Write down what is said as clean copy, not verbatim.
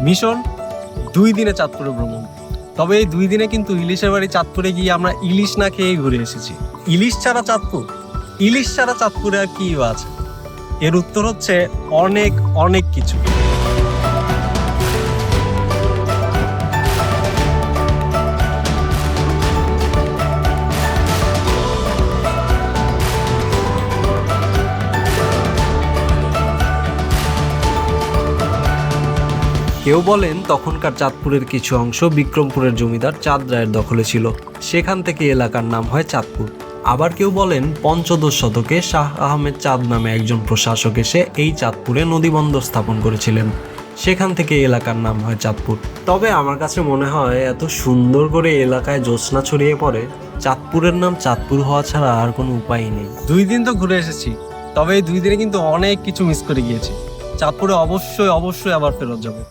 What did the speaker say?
Mission 2 দিনে চাঁদপুরে ভ্রমণ। তবে এই 2 দিনে কিন্তু ইলিশের বাড়ি চাঁদপুরে গিয়ে আমরা ইলিশ না খেয়েই ঘুরে এসেছি। ইলিশ ছাড়া চাঁদপুর, ইলিশ ছাড়া চাঁদপুরে আর কি আছে? এর উত্তর হচ্ছে অনেক অনেক কিছু। কেউ বলেন তখনকার চাঁদপুরের কিছু অংশ বিক্রমপুরের জমিদার চাঁদ রায়ের দখলে ছিল, সেখান থেকে এলাকার নাম হয় চাঁদপুর। আবার কেউ বলেন পঞ্চদশ শতকে শাহ আহমেদ চাঁদ নামে একজন প্রশাসক এসে এই চাঁদপুরে নদীবন্দর স্থাপন করেছিলেন, সেখান থেকে এলাকার নাম হয় চাঁদপুর। তবে আমার কাছে মনে হয় এত সুন্দর করে এলাকায় জ্যোৎস্না ছড়িয়ে পড়ে, চাঁদপুরের নাম চাঁদপুর হওয়া ছাড়া আর কোনো উপায় নেই। 2 দিন তো ঘুরে এসেছি, তবে এই 2 দিনে কিন্তু অনেক কিছু মিস করে গিয়েছি। চাঁদপুরে অবশ্যই অবশ্যই আবার ফেরত যাবো।